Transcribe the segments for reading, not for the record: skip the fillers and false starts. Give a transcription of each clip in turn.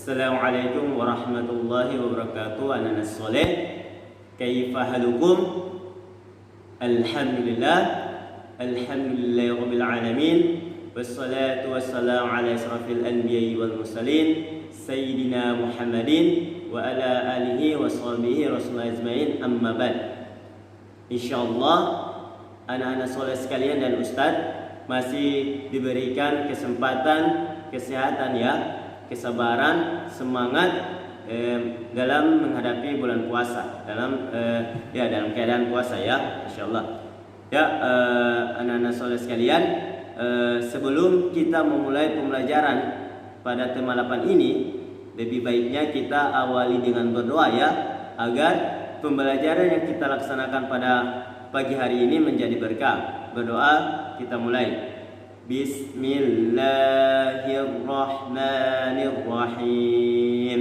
Assalamualaikum warahmatullahi wabarakatuh. Anak soleh, kaifa halukum? Alhamdulillah, alhamdulillahirabbil alamin. Wassalatu wassalamu ala asrafil anbiya'i wal mursalin sayyidina Muhammadin wa ala alihi wa sahbihi rasulullah ajmain, amma ba'd. Insyaallah anak-anak soleh sekalian dan ustadz masih diberikan kesempatan, kesehatan ya, kesabaran, semangat dalam menghadapi bulan puasa, dalam keadaan puasa ya, insyaallah. Ya, anak-anak soleh sekalian, sebelum kita memulai pembelajaran pada tema 8 ini, lebih baiknya kita awali dengan berdoa ya, agar pembelajaran yang kita laksanakan pada pagi hari ini menjadi berkah. Berdoa, kita mulai. Bismillahirrahmanirrahim.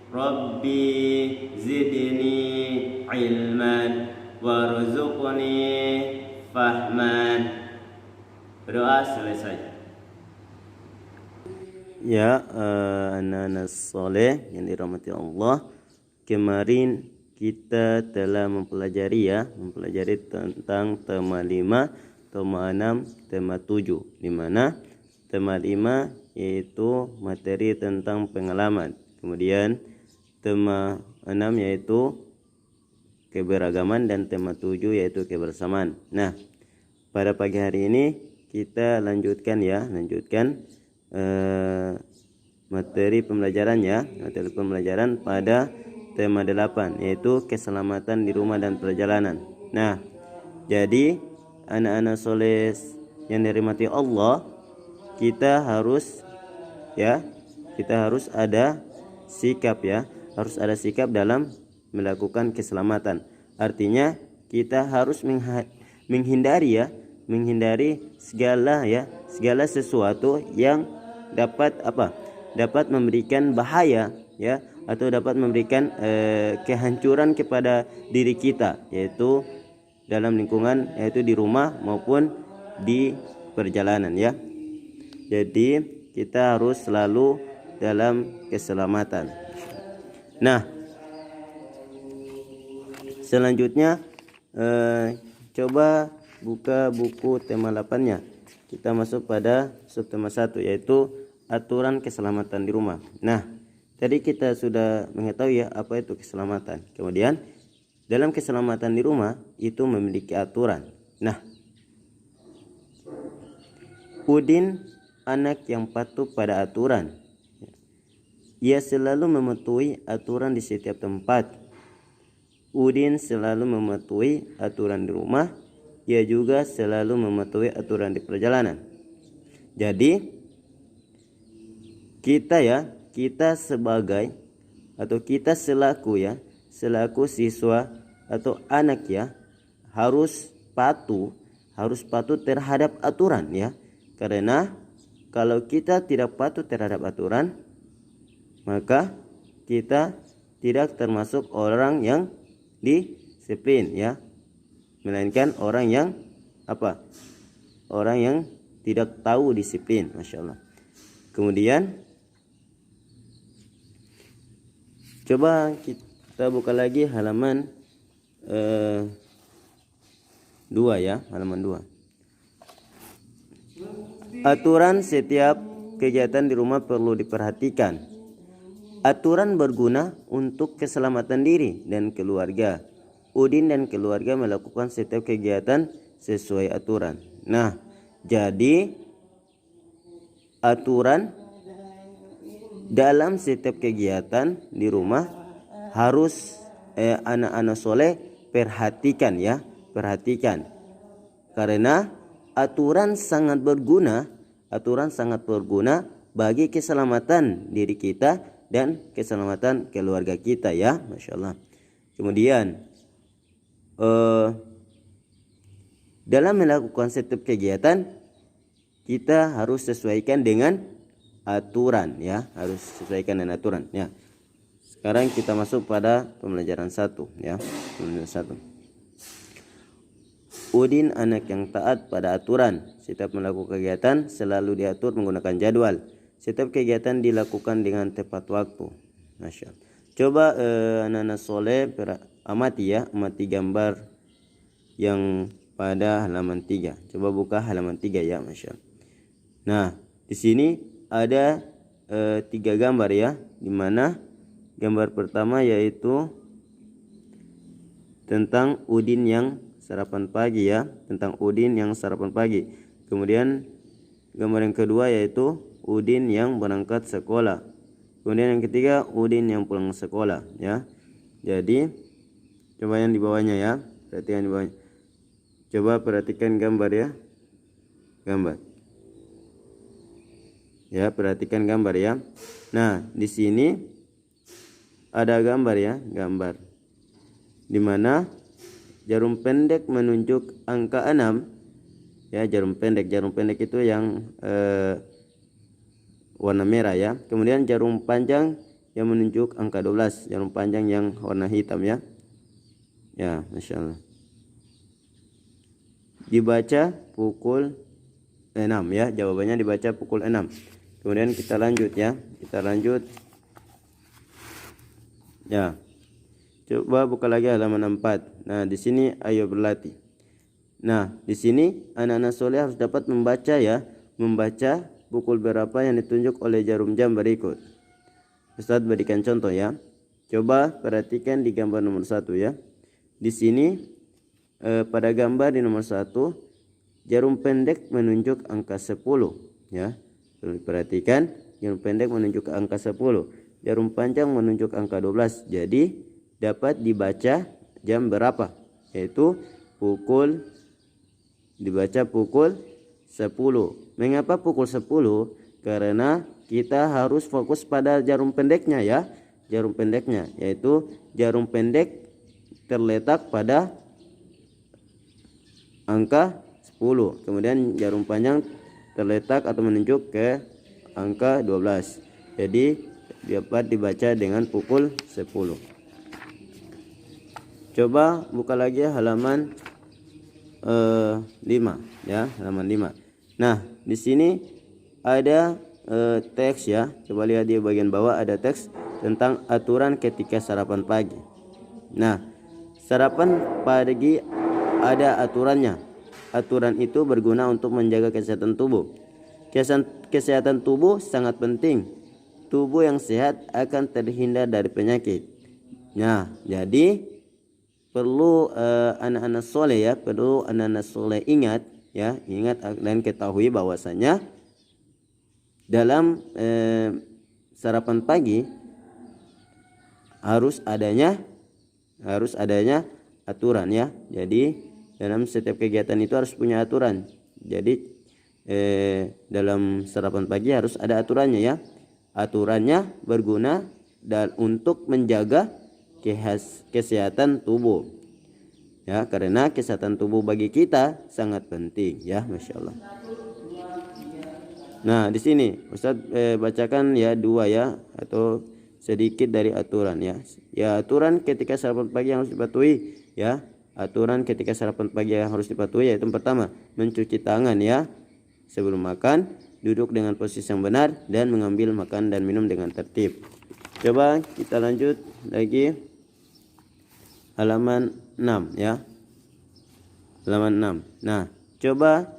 Rabbi zidni ilman warzuqni fahman. Berdoa selesai. Ya, anak-anak soleh yang dirahmati Allah, kemarin kita telah mempelajari tentang tema 5, tema 6, tema 7, di mana tema 5 yaitu materi tentang pengalaman. Kemudian tema 6 yaitu keberagaman dan tema 7 yaitu kebersamaan. Nah, pada pagi hari ini kita lanjutkan materi pembelajaran pada tema 8 yaitu keselamatan di rumah dan perjalanan. Nah, jadi anak-anak soleh yang dirahmati Allah, kita harus ada sikap dalam melakukan keselamatan. Artinya kita harus menghindari segala sesuatu yang dapat memberikan bahaya ya, atau dapat memberikan kehancuran kepada diri kita, yaitu dalam lingkungan, yaitu di rumah maupun di perjalanan ya. Jadi kita harus selalu dalam keselamatan. Nah, selanjutnya coba buka buku tema 8-nya. Kita masuk pada subtema 1 yaitu aturan keselamatan di rumah. Nah, tadi kita sudah mengetahui ya apa itu keselamatan. Kemudian dalam keselamatan di rumah itu memiliki aturan. Nah, Udin anak yang patuh pada aturan. Ia selalu mematuhi aturan di setiap tempat. Udin selalu mematuhi aturan di rumah. Ia juga selalu mematuhi aturan di perjalanan. Jadi kita sebagai atau kita selaku siswa atau anak ya, harus patuh terhadap aturan ya. Karena kalau kita tidak patuh terhadap aturan, maka kita tidak termasuk orang yang disiplin ya, melainkan orang yang tidak tahu disiplin. Masya Allah. Kemudian coba kita buka lagi halaman 2 ya, halaman 2. Aturan setiap kegiatan di rumah perlu diperhatikan. Aturan berguna untuk keselamatan diri dan keluarga. Udin dan keluarga melakukan setiap kegiatan sesuai aturan. Nah, jadi aturan dalam setiap kegiatan di rumah harus anak-anak soleh perhatikan. Karena aturan sangat berguna bagi keselamatan diri kita dan keselamatan keluarga kita ya, Masya Allah. Kemudian dalam melakukan setiap kegiatan kita harus sesuaikan dengan aturan ya, Sekarang kita masuk pada pembelajaran 1 ya. Pembelajaran 1. Udin anak yang taat pada aturan. Setiap melakukan kegiatan selalu diatur menggunakan jadwal. setiap kegiatan dilakukan dengan tepat waktu. Masya Allah. Coba anak-anak soleh amati gambar yang pada halaman 3. Coba buka halaman 3 ya, Masya Allah. Nah, di sini ada 3 gambar ya, dimana gambar pertama yaitu tentang Udin yang sarapan pagi ya, tentang Udin yang sarapan pagi. Kemudian gambar yang kedua yaitu Udin yang berangkat sekolah. Kemudian yang ketiga Udin yang pulang sekolah ya. Jadi coba yang di bawahnya ya, perhatikan di bawahnya. Coba perhatikan gambar ya. Gambar. Ya, perhatikan gambar ya. Nah, di sini ada gambar ya, gambar di mana jarum pendek menunjuk angka 6 ya, jarum pendek itu yang warna merah ya. Kemudian jarum panjang yang menunjuk angka 12, jarum panjang yang warna hitam ya. Ya, Masya Allah. Dibaca pukul 6 ya, jawabannya dibaca pukul 6. Kemudian kita lanjut ya, kita lanjut ya. Coba buka lagi halaman 4. Nah, di sini ayo berlatih. Nah, di sini anak-anak soleh harus dapat membaca ya, membaca pukul berapa yang ditunjuk oleh jarum jam berikut. Ustadz berikan contoh ya. Coba perhatikan di gambar nomor 1 ya. Di sini pada gambar di nomor 1 jarum pendek menunjuk angka 10 ya. Perhatikan, jarum pendek menunjuk angka 10, jarum panjang menunjuk angka 12. Jadi dapat dibaca jam berapa? Yaitu dibaca pukul 10. Mengapa pukul 10? Karena kita harus fokus pada jarum pendeknya ya. Jarum pendeknya yaitu jarum pendek terletak pada angka 10. Kemudian jarum panjang terletak atau menunjuk ke angka 12. Jadi dapat dibaca dengan pukul 10. Coba buka lagi halaman 5 ya, halaman 5. Nah, di sini ada teks ya. Coba lihat di bagian bawah ada teks tentang aturan ketika sarapan pagi. Nah, sarapan pagi ada aturannya. Aturan itu berguna untuk menjaga kesehatan tubuh. Kesehatan tubuh sangat penting. Tubuh yang sehat akan terhindar dari penyakit. Nah, jadi perlu anak-anak soleh ya, perlu anak-anak soleh ingat dan ketahui bahwasanya dalam sarapan pagi harus adanya aturan ya. Jadi dalam setiap kegiatan itu harus punya aturan. Jadi dalam sarapan pagi harus ada aturannya ya. Aturannya berguna untuk menjaga kesehatan tubuh ya, karena kesehatan tubuh bagi kita sangat penting ya, Masya Allah. Nah, di sini Ustadz bacakan ya 2 ya, atau sedikit dari aturan ya. Ya, aturan ketika sarapan pagi yang harus dipatuhi ya. Aturan ketika sarapan pagi yang harus dipatuhi yaitu pertama, mencuci tangan ya sebelum makan, duduk dengan posisi yang benar, dan mengambil makan dan minum dengan tertib. Coba kita lanjut lagi halaman 6 ya. Halaman 6. Nah, coba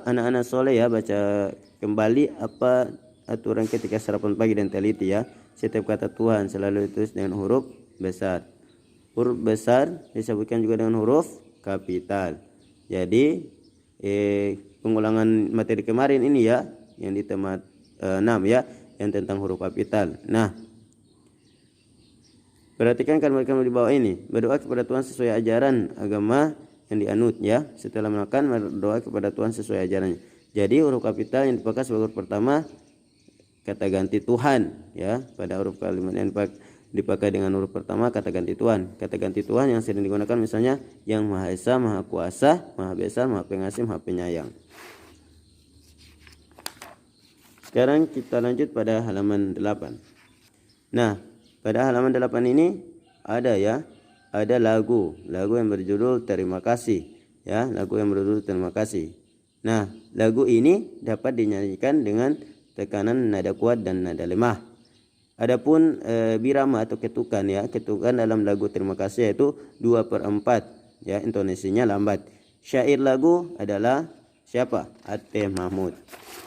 anak-anak soleh ya baca kembali apa aturan ketika sarapan pagi dan teliti ya. Setiap kata Tuhan selalu ditulis dengan huruf besar. Huruf besar disebutkan juga dengan huruf kapital. Jadi pengulangan materi kemarin ini ya, yang di tema 6 ya, yang tentang huruf kapital. Nah, perhatikan kalimat-kalimat di bawah ini. Berdoa kepada Tuhan sesuai ajaran agama yang dianut ya. Setelah makan berdoa kepada Tuhan sesuai ajarannya. Jadi huruf kapital yang dipakai sebagai huruf pertama kata ganti Tuhan ya. Pada huruf kalimat yang dipakai dengan huruf pertama kata ganti Tuhan. Kata ganti Tuhan yang sering digunakan misalnya yang Maha Esa, Maha Kuasa, Maha Besar, Maha Pengasih, Maha Penyayang. Sekarang kita lanjut pada halaman 8. Nah, pada halaman 8 ini ada lagu yang berjudul Terima Kasih ya, lagu yang berjudul Terima Kasih. Nah, lagu ini dapat dinyanyikan dengan tekanan nada kuat dan nada lemah. Adapun birama atau ketukan ya, ketukan dalam lagu Terima Kasih yaitu 2/4 ya, intonasinya lambat. Syair lagu adalah siapa? Ateh Mahmud.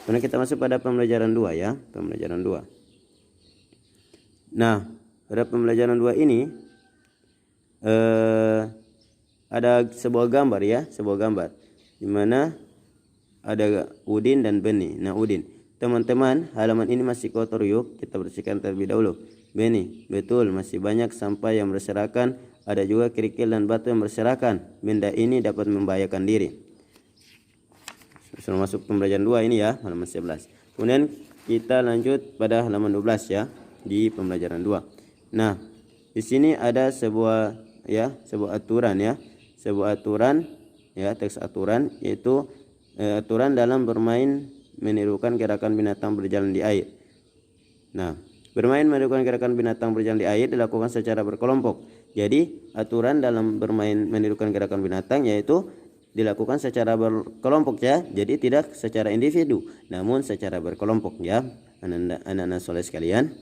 Kemudian kita masuk pada pembelajaran 2 ya, pembelajaran 2. Nah, pada pembelajaran 2 ini ada sebuah gambar ya, sebuah gambar di mana ada Udin dan Beni. Nah, Udin, teman-teman, halaman ini masih kotor, yuk kita bersihkan terlebih dahulu. Beni, betul, masih banyak sampah yang berserakan, ada juga kerikil dan batu yang berserakan. Benda ini dapat membahayakan diri. Sudah masuk pembelajaran 2 ini ya, halaman 11. Kemudian kita lanjut pada halaman 12 ya, di pembelajaran 2. Nah, di sini ada sebuah aturan ya, sebuah aturan ya, teks aturan, yaitu aturan dalam bermain menirukan gerakan binatang berjalan di air. Nah, bermain menirukan gerakan binatang berjalan di air dilakukan secara berkelompok. Jadi, aturan dalam bermain menirukan gerakan binatang yaitu dilakukan secara berkelompok ya. Jadi tidak secara individu, namun secara berkelompok ya. Anak-anak soleh sekalian.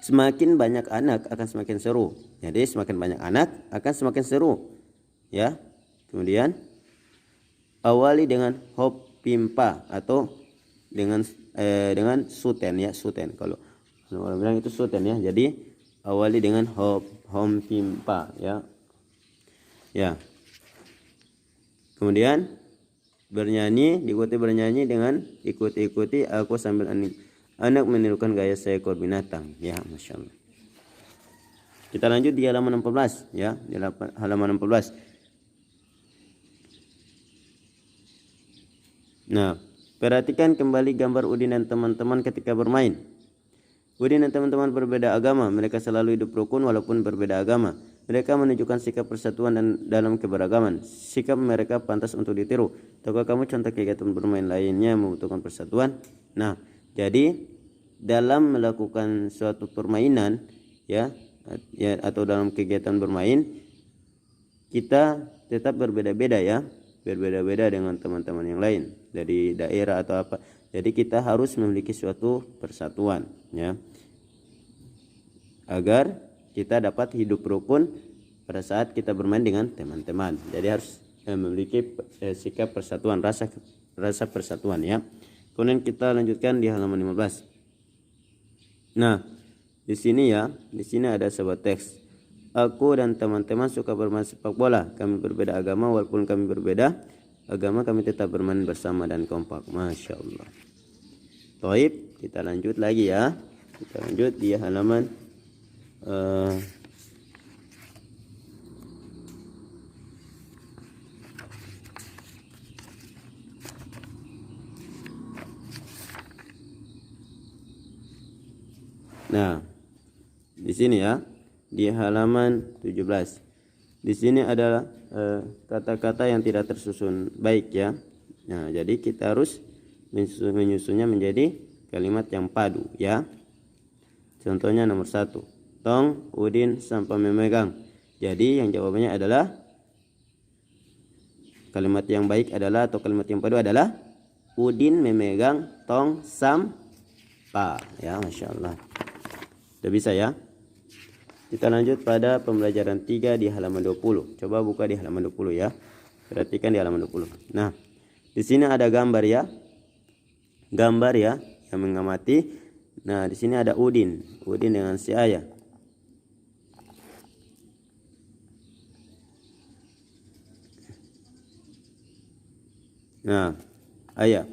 Semakin banyak anak akan semakin seru. Jadi semakin banyak anak akan semakin seru. Ya. Kemudian awali dengan hop pimpa atau dengan suten ya, suten. Kalau orang bilang itu suten ya. Jadi awali dengan hom pimpa ya. Ya. Kemudian bernyanyi, diikuti bernyanyi dengan ikuti aku sambil anak menirukan gaya seekor binatang. Ya, Masya Allah. Kita lanjut di halaman 14 ya, di halaman 14. Nah, perhatikan kembali gambar Udin dan teman-teman ketika bermain. Udin dan teman-teman berbeda agama, mereka selalu hidup rukun walaupun berbeda agama. Mereka menunjukkan sikap persatuan dan dalam keberagaman. Sikap mereka pantas untuk ditiru. Tahukah kamu contoh kegiatan bermain lainnya membutuhkan persatuan? Nah, jadi dalam melakukan suatu permainan ya atau dalam kegiatan bermain, kita tetap berbeda-beda ya, berbeda-beda dengan teman-teman yang lain dari daerah atau apa. Jadi kita harus memiliki suatu persatuan ya, agar kita dapat hidup rukun pada saat kita bermain dengan teman-teman. Jadi harus memiliki sikap persatuan, rasa persatuan ya. Kemudian kita lanjutkan di halaman 15. Nah, di sini ada sebuah teks. Aku dan teman-teman suka bermain sepak bola. Kami berbeda agama, walaupun kami berbeda agama, kami tetap bermain bersama dan kompak. Masya Allah. Taib, kita lanjut lagi ya. Kita lanjut di halaman Nah, di sini ya, di halaman 17. Di sini adalah kata-kata yang tidak tersusun baik ya. Nah, jadi kita harus menyusunnya menjadi kalimat yang padu ya. Contohnya nomor 1. Tong, Udin, sampai memegang. Jadi yang jawabannya adalah, kalimat yang baik adalah atau kalimat yang padu adalah Udin memegang tong sampah. Ya, Masya Allah. Sudah bisa ya. Kita lanjut pada pembelajaran 3 di halaman 20. Coba buka di halaman 20 ya. Perhatikan di halaman 20. Nah, di sini ada gambar ya. Gambar ya yang mengamati. Nah, di sini ada Udin dengan si ayah. Nah, ayah,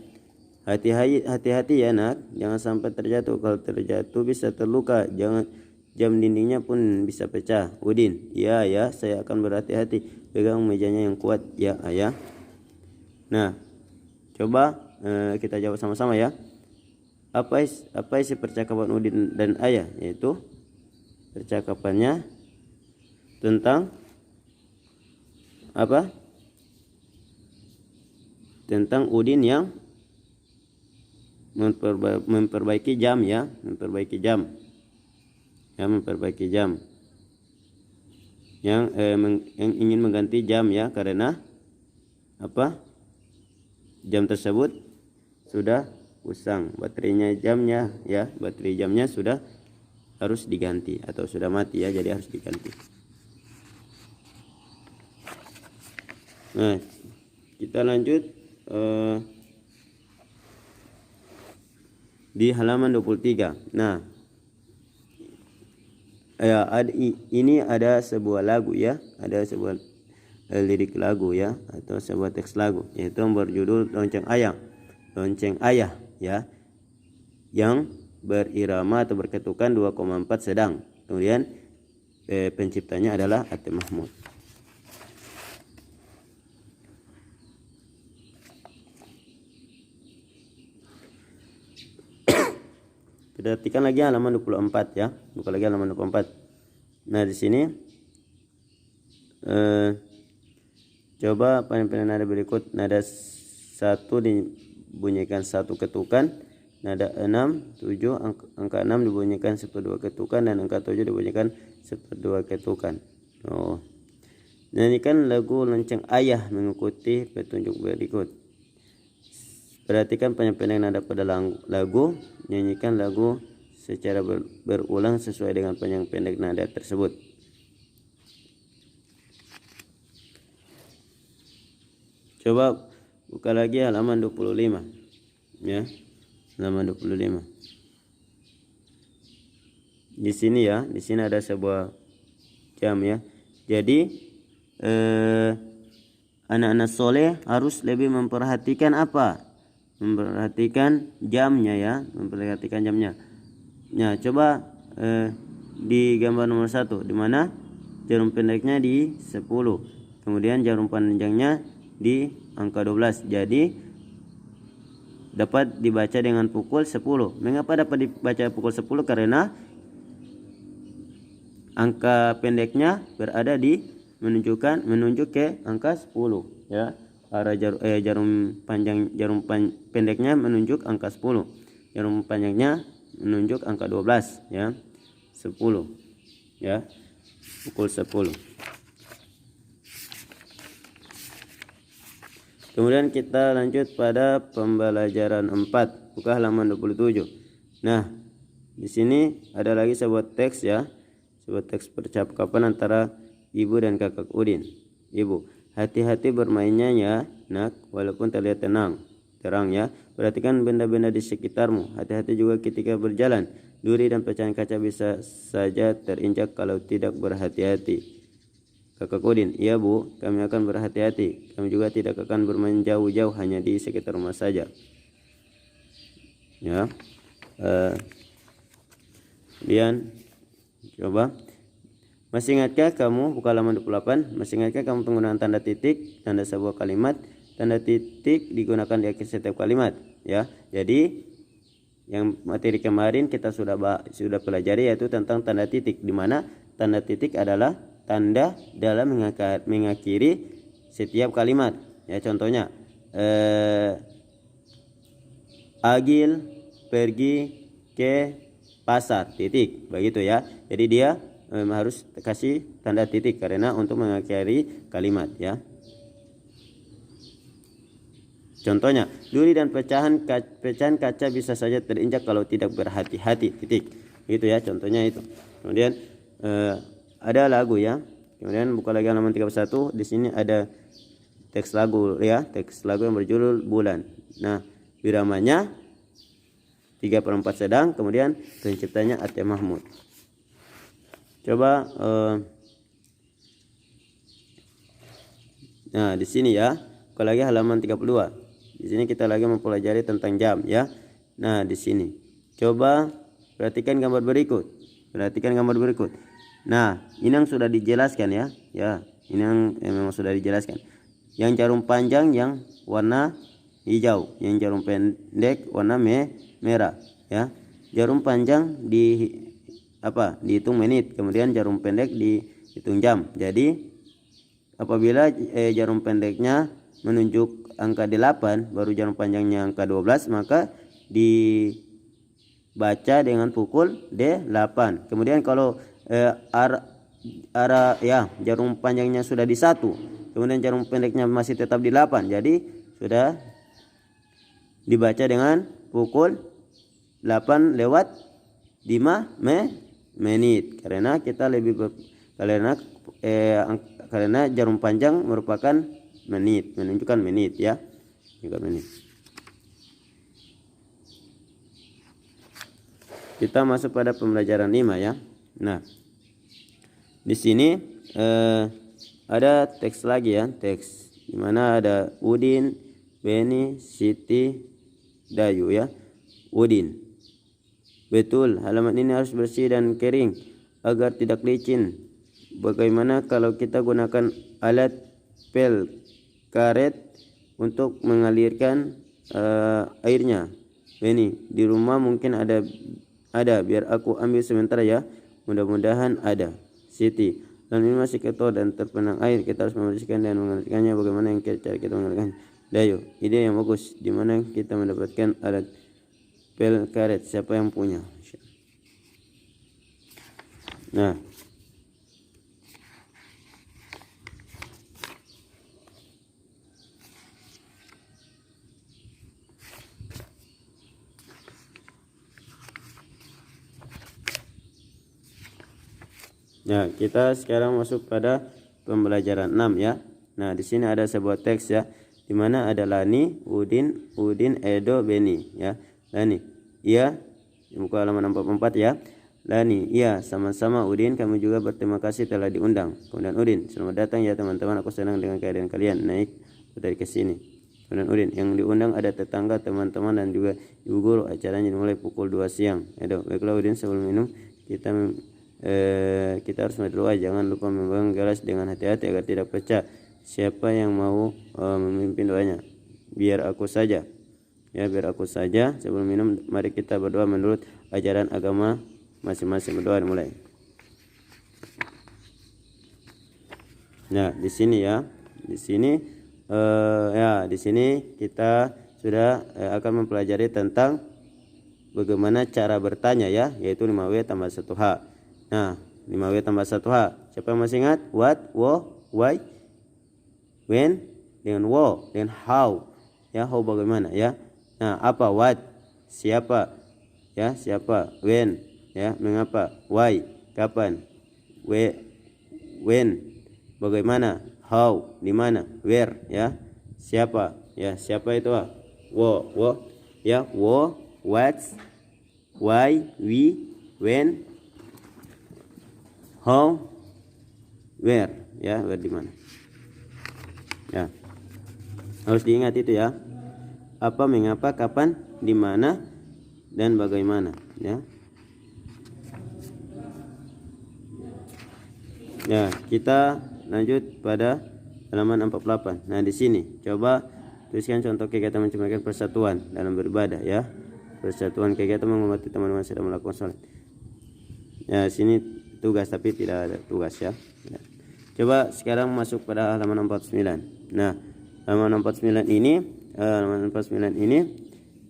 hati-hati ya nak, jangan sampai terjatuh. Kalau terjatuh bisa terluka. Jangan, jam dindingnya pun bisa pecah. Udin, iya ya, saya akan berhati-hati. Pegang mejanya yang kuat ya ayah. Nah, coba kita jawab sama-sama ya. Apa isi percakapan Udin dan ayah? Yaitu percakapannya tentang apa? Tentang Udin yang memperbaiki jam ya, memperbaiki jam yang ingin mengganti jam ya, karena apa? jam tersebut sudah usang, baterainya jamnya ya, baterai jamnya sudah harus diganti atau sudah mati ya, jadi harus diganti. Nah, kita lanjut di halaman 23. Nah, ya, ini ada sebuah lagu ya, ada sebuah lirik lagu ya, atau sebuah teks lagu, yaitu berjudul Lonceng Ayah ya, yang berirama atau berketukan 2,4 sedang. Kemudian penciptanya adalah Atem Mahmud. Perhatikan lagi halaman 24 ya. Buka lagi halaman 24. Nah, di sini coba pada nada berikut, nada 1 dibunyikan 1 ketukan, nada 6, 7, angka 6 dibunyikan 1-2 ketukan, dan angka 7 dibunyikan 1-2 ketukan. Oh. Nyanyikan lagu Lonceng Ayah mengikuti petunjuk berikut. Perhatikan panjang-pendek nada pada lagu. Nyanyikan lagu secara berulang sesuai dengan panjang pendek nada tersebut. Coba buka lagi halaman 25 ya. Halaman 25. Di sini ya, di sini ada sebuah jam ya. Jadi anak-anak soleh harus lebih memperhatikan apa? Memperhatikan jamnya ya, memperhatikan jamnya. Nah, coba di gambar nomor 1, di mana jarum pendeknya di 10, kemudian jarum panjangnya di angka 12. Jadi dapat dibaca dengan pukul 10. Mengapa dapat dibaca pukul 10? Karena angka pendeknya berada di menunjuk ke angka 10 ya. Arah jarum pendeknya menunjuk angka 10. Jarum panjangnya menunjuk angka 12 ya. 10 ya. Pukul 10. Kemudian kita lanjut pada pembelajaran 4. Buka halaman 27. Nah, di sini ada lagi sebuah teks ya. Sebuah teks percakapan antara ibu dan kakak Udin. Ibu: hati-hati bermainnya ya, nak, walaupun terlihat terang ya. Perhatikan benda-benda di sekitarmu. Hati-hati juga ketika berjalan. Duri dan pecahan kaca bisa saja terinjak kalau tidak berhati-hati. Kakak Udin: iya bu, kami akan berhati-hati. Kami juga tidak akan bermain jauh-jauh, hanya di sekitar rumah saja. Ya. Kemudian coba, masih ingatkah kamu, buka halaman 28, masih ingatkah kamu penggunaan tanda titik, tanda sebuah kalimat? Tanda titik digunakan di akhir setiap kalimat ya. Jadi yang materi kemarin kita sudah pelajari, yaitu tentang tanda titik, di mana tanda titik adalah tanda dalam mengakhiri setiap kalimat ya. Contohnya Agil pergi ke pasar, titik, begitu ya. Jadi dia harus kasih tanda titik karena untuk mengakhiri kalimat ya. Contohnya, duri dan pecahan kaca bisa saja terinjak kalau tidak berhati-hati, titik. Gitu ya, contohnya itu. Kemudian ada lagu ya. Kemudian buka lagi halaman 31. Di sini ada teks lagu ya, teks lagu yang berjudul Bulan. Nah, biramanya 3/4 sedang, kemudian penciptanya Atem Mahmud. Coba nah di sini ya, buka lagi halaman 32. Di sini kita lagi mempelajari tentang jam ya. Nah, di sini coba perhatikan gambar berikut. Nah, ini yang sudah dijelaskan ya. Ya, ini yang memang sudah dijelaskan. Yang jarum panjang yang warna hijau, yang jarum pendek warna merah ya. Jarum panjang dihitung menit, kemudian jarum pendek dihitung jam. Jadi apabila jarum pendeknya menunjuk angka 8, baru jarum panjangnya angka 12, maka dibaca dengan pukul D8. Kemudian kalau jarum panjangnya sudah di 1, kemudian jarum pendeknya masih tetap di 8, jadi sudah dibaca dengan pukul 8 lewat 5 menit karena kita karena jarum panjang merupakan menit, menunjukkan menit ya. Menit. Kita masuk pada pembelajaran 5 ya. Nah, di sini ada teks lagi ya, teks di mana ada Udin, Beni, Siti, Dayu ya. Udin. Betul, halaman ini harus bersih dan kering agar tidak licin. Bagaimana kalau kita gunakan alat pel karet untuk mengalirkan airnya? Beni, di rumah mungkin ada, biar aku ambil sebentar ya. Mudah-mudahan ada. Siti, dan ini masih kotor dan terpenang air, kita harus membersihkan dan mengalirkannya. Bagaimana yang cara kita mengalirkannya? Dayu, ide yang bagus. Di mana kita mendapatkan alat pel karet? Siapa yang punya? Nah, kita sekarang masuk pada pembelajaran 6 ya. Nah, di sini ada sebuah teks ya, di mana ada Lani, Udin, Edo, Beni ya. Lani, iya, muka halaman 44 ya. Lani, iya, sama-sama Udin, kami juga berterima kasih telah diundang. Kemudian Udin, selamat datang ya teman-teman, aku senang dengan keadaan kalian. Naik dari ke sini. Kemudian Udin, yang diundang ada tetangga, teman-teman dan juga ibu guru. Acaranya dimulai pukul 2 siang. Edo, baiklah Udin, sebelum minum kita harus berdoa, jangan lupa memegang gelas dengan hati-hati agar tidak pecah. Siapa yang mau memimpin doanya? Biar aku saja ya, biar aku saja. Sebelum minum mari kita berdoa menurut ajaran agama masing-masing. Berdoa mulai. Nah, di sini ya, di sini di sini kita sudah akan mempelajari tentang bagaimana cara bertanya ya, yaitu 5W tambah 1H. Nah, 5W tambah 1H. Siapa yang masih ingat? What, wo, why, when, dengan wo, dengan how. Ya, how bagaimana ya. Nah, apa? What, siapa. Ya, siapa. When, ya, mengapa. Why, kapan. When, bagaimana. How, di mana. Where, ya, siapa. Ya, siapa itu ah? Wo, ya, wo, what, why, we, when, how, where, ya, where di mana. Ya, harus diingat itu ya. Apa, mengapa, kapan, di mana, dan bagaimana. Ya. Ya, kita lanjut pada halaman 48. Nah, di sini coba tuliskan contoh kegiatan menciptakan persatuan dalam beribadah ya. Persatuan kegiatan menghormati teman-teman sedang melakukan sholat. Ya, sini tugas tapi tidak ada tugas ya. Coba sekarang masuk pada halaman 49. Nah, halaman 49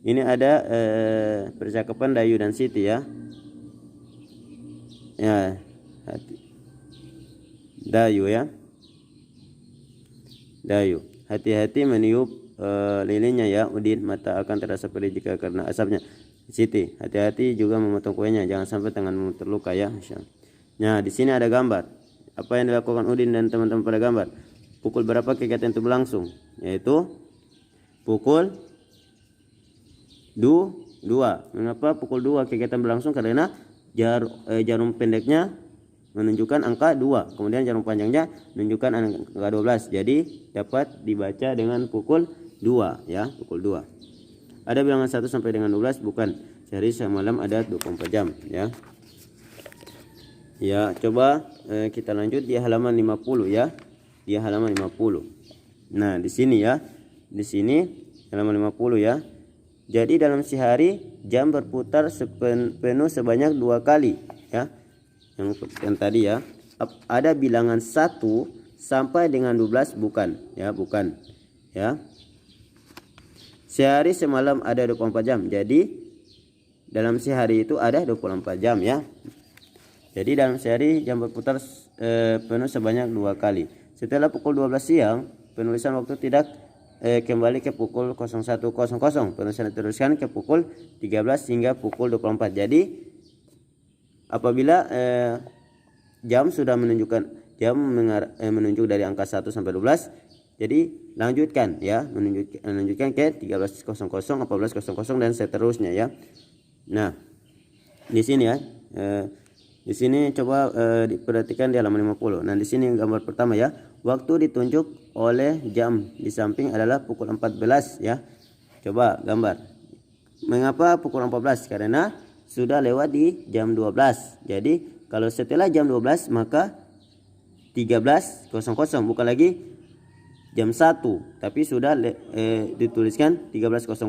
ini ada percakapan Dayu dan Siti ya. Ya, Dayu ya. Dayu, hati-hati meniup lilinnya ya. Udin, mata akan terasa pedih jika karena asapnya. Siti, hati-hati juga memotong kuenya, jangan sampai tanganmu terluka ya. Nah, di sini ada gambar. Apa yang dilakukan Udin dan teman-teman pada gambar? Pukul berapa kegiatan itu berlangsung? Yaitu pukul 2. Mengapa pukul 2 kegiatan berlangsung? Karena jarum pendeknya menunjukkan angka 2, kemudian jarum panjangnya menunjukkan angka 12. Jadi dapat dibaca dengan pukul 2 ya, pukul 2. Ada bilangan 1 sampai dengan 12 bukan. Sehari semalam ada 24 jam ya. Ya, coba kita lanjut di halaman 50 ya. Di halaman 50. Nah, di sini ya. Di sini halaman 50 ya. Jadi dalam sehari jam berputar penuh sebanyak 2 kali ya. Yang tadi ya. Ada bilangan 1 sampai dengan 12 bukan ya, bukan. Ya. Sehari semalam ada 24 jam. Jadi dalam sehari itu ada 24 jam ya. Jadi dalam sehari jam berputar penuh sebanyak 2 kali. Setelah pukul 12 siang, penulisan waktu tidak kembali ke pukul 01.00. Penulisan diteruskan ke pukul 13 hingga pukul 24. Jadi apabila jam sudah menunjukkan menunjuk dari angka 1 sampai 12, jadi lanjutkan ya, menunjukkan ke 13.00, 14.00 dan seterusnya ya. Nah, di sini ya. Di sini coba diperhatikan di halaman 50. Nah, di sini gambar pertama ya. Waktu ditunjuk oleh jam di samping adalah pukul 14 ya. Coba gambar. Mengapa pukul 14? Karena sudah lewat di jam 12. Jadi kalau setelah jam 12 maka 13.00, bukan lagi jam 1, tapi sudah dituliskan 13.00.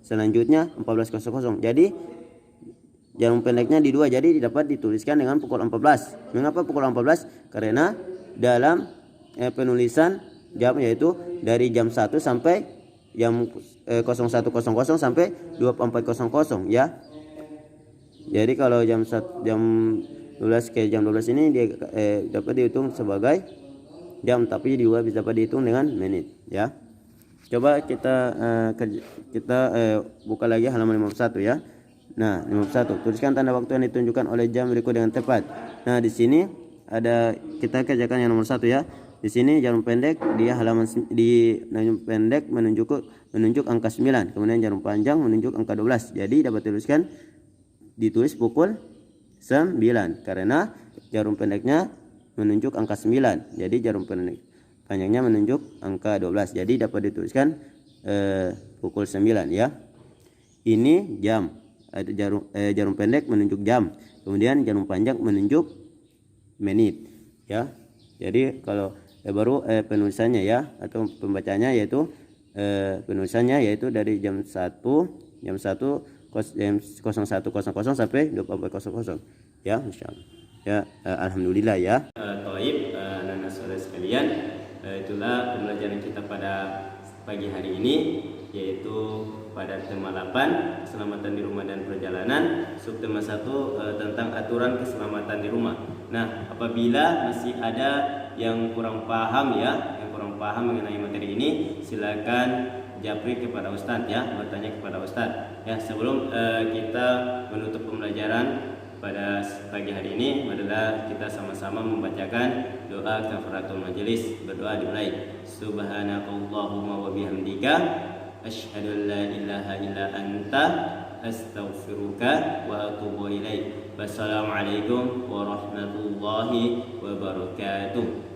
Selanjutnya 14.00. Jadi jarum pendeknya di 2, jadi dapat dituliskan dengan pukul 14. Mengapa pukul 14? Karena dalam penulisan jam yaitu dari jam 1 sampai jam 01.00 sampai 24.00 ya. Jadi kalau jam 12 ke jam 12 ini dia dapat dihitung sebagai jam, tapi juga bisa dapat dihitung dengan menit ya. Coba kita buka lagi halaman 51 ya. Nah, 51. Tuliskan tanda waktu yang ditunjukkan oleh jam berikut dengan tepat. Nah, di sini ada, kita kerjakan yang nomor 1 ya. Di sini jarum pendek jarum pendek menunjuk angka 9, kemudian jarum panjang menunjuk angka 12. Jadi dapat ditulis pukul 9 karena jarum pendeknya menunjuk angka 9. Jadi jarum pendek panjangnya menunjuk angka 12. Jadi dapat dituliskan pukul 9 ya. Ini jam. Jarum pendek menunjuk jam, kemudian jarum panjang menunjuk menit ya. Jadi kalau baru penulisannya ya, atau pembacanya yaitu penulisannya yaitu dari jam 1 01.00 sampai 24.00 ya, insyaallah ya. Alhamdulillah ya. Taib, anak-anak saudara sekalian, itulah pembelajaran kita pada pagi hari ini, yaitu pada tema 8 keselamatan di rumah dan perjalanan, subtema 1 tentang aturan keselamatan di rumah. Nah, apabila masih ada yang kurang paham mengenai materi ini, silakan japri kepada Ustadz ya, bertanya kepada Ustadz ya. Sebelum kita menutup pembelajaran pada pagi hari ini, adalah kita sama-sama membacakan doa kafaratul majelis. Berdoa dimulai. Subhanakallahumma wa bihamdika asyhadu an la ilaha illa anta astaghfiruka wa atubu ilaik. Wassalamualaikum warahmatullahi wabarakatuh.